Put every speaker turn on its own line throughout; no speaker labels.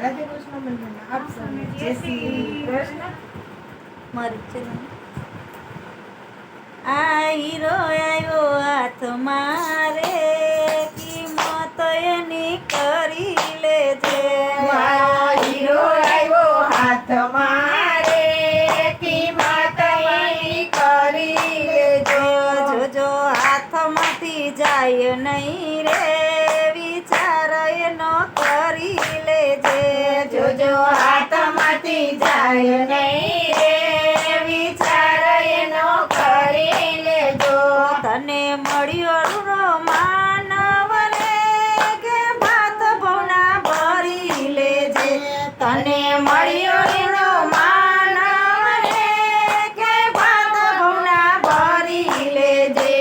રાધે કૃષ્ણ મંદિરમાં આપ સૌને જય શ્રી કૃષ્ણ.
મારી છે આ હીરો આવ્યો હાથ મારે કિંમત એની કરી લેજે.
હીરો આવ્યો હાથ મારે કિંમત એની કરી લેજો.
જોજો હાથમાંથી જાય નહીં રે વિચાર એનો કરી લેજે.
જોજો હાથમાંથી જાય નહીં રે વિચાર એનો કરી લેજો.
તને મળ્યો માનવ રે કે ભાત ભવના ભરી લેજે.
તને મળ્યો માનવ રે કે ભાત ભવના ભરી લેજે.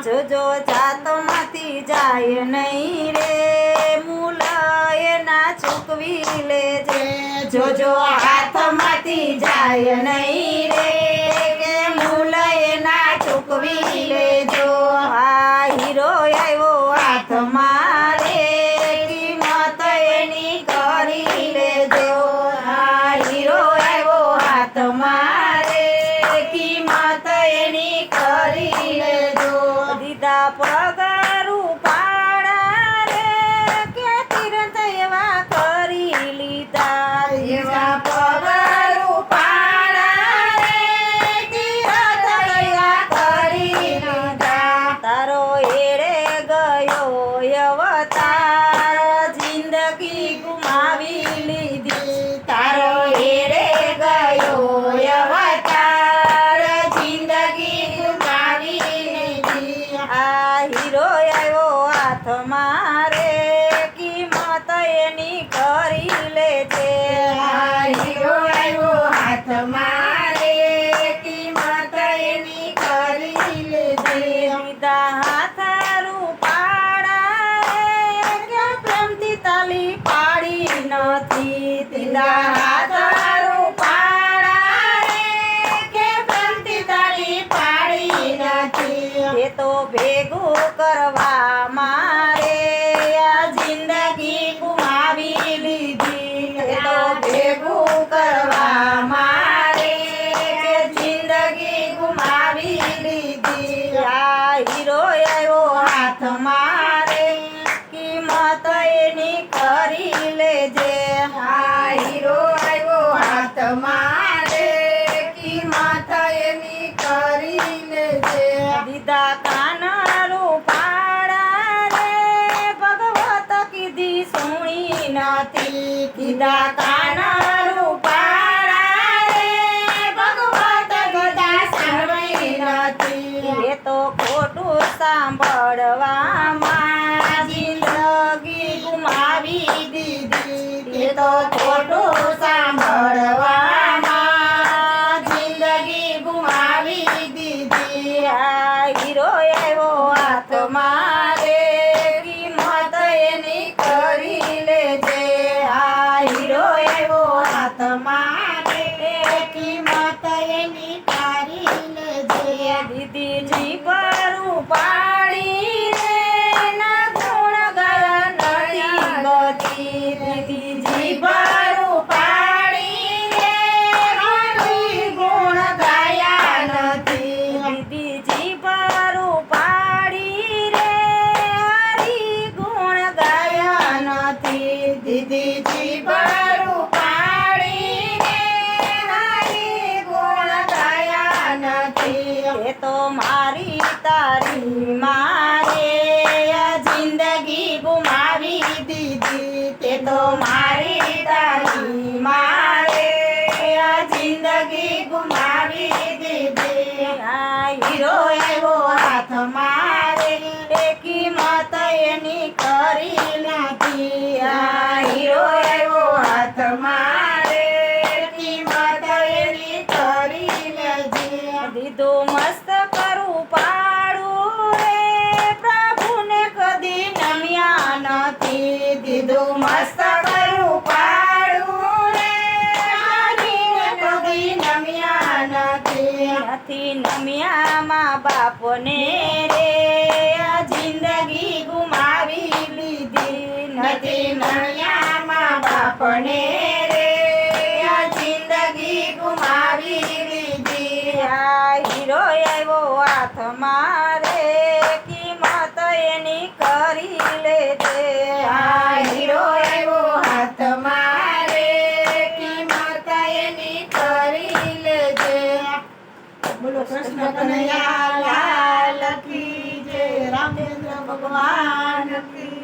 જોજો જાતમાંથી જાય નહીં રે મૂલ એના ચૂકવી લેજે.
જોજો હાથમાંથી જાય નહીં રે કે મૂલ એના ચૂકવી લેજો.
આ હીરો આવ્યો હાથ મારે
કિંમત એની કરી લેજો. આ હીરો આવ્યો હાથ મારે કિંમત એની કરી લેજો.
દીધા પગાર ઉપાડા રે કે તીરથ એવા કરી લીધા.
એવા પગાર ઉપાડા રે તીરથ એવા કરી લીધા.
તારો એડે ગયો અવતાર જિંદગી ગુમાવી લીધી.
તારો એરે ગયો અવતાર જિંદગી ગુમાવી લીધી.
આ હીરો આવ્યો હાથ મારે કિંમત એની કરી લેજે.
આ હીરો આવ્યો હાથ મારે કિંમત એની કરી લેજે.
દીધા હાથ રૂપાડા રે કે પ્રેમથી તાલી પાડી નથી.
દીધા હાથ રૂપાડા રે કે પ્રેમથી તાળી પાડી નથી.
એ તો ભેગું કરવા મારે આ જિંદગી ગુમાવી લીધી.
એ તો ભેગું કરવા મારે કે જિંદગી ગુમાવી લીધી.
આ હીરો આવ્યો
હાથ મારે
કિંમત એની કરી લેજે.
આ હીરો આવ્યો હાથ મારે કિંમત એની કરી લેજે.
દીધા કાન રૂપાડા રે ભગવત કીધી સુણી નથી.
દીધા કાન રૂપાડા રે ભગવત ગીતા સાંભળી નથી.
એ તો ખોટું સાંભળવામાં જિંદગી ગુમાવી દીધી.
એ તો ખોટું સાંભળવામાં જિંદગી ગુમાવી દીધી.
આ હીરો આવ્યો હાથ
મારે કિંમત એની કરી લેજે. આ હીરો આવ્યો હાથ મારે કિંમત એની કરી લેજે.
દીદી જી પર ઉપાડી રે ના ગુણ ગયા નથી ગતી. દીદી જી પર
ઉપાડી રે હરી ગુણ ગાયા નથી.
દીદી જી પર ઉપાડી રે હરી ગુણ ગાયા
નથી. દીદીજી પર ઉપાડી રે હરી ગુણ ગાયા નથી.
એ તો મારી તારી મારે આ જિંદગી ગુમાવી દીધી.
તે તો મારી તારી મારે આ જિંદગી ગુમાવી દીધી.
આ
હીરો આવ્યો હાથ મારે કિંમત એની કરી નથી. આ હીરો આવ્યો હાથ મારે કિંમત એની કરી લેજે.
દીધું મસ્ત કરું પાડું રે પ્રભુને કદી નમ્યા નથી.
દીધું મસ્ત કરું પાડું રે હરીને કદી નમ્યા નથી.
નથી નમ્યા મા બાપને રે આ જિંદગી ગુમાવી લીધી.
નથી નણિયા મા બાપ
બાપને રે આ જિંદગી ગુમાવી લીધી આ હીરો આવ્યો હાથમાં રે કિંમત એની કરી લેજે
આ હીરો આવ્યો હાથમાં રે કિંમત એની કરી લેજે બોલો કૃષ્ણ કનૈયા લાલ કી જય રામચંદ્ર ભગવાન કી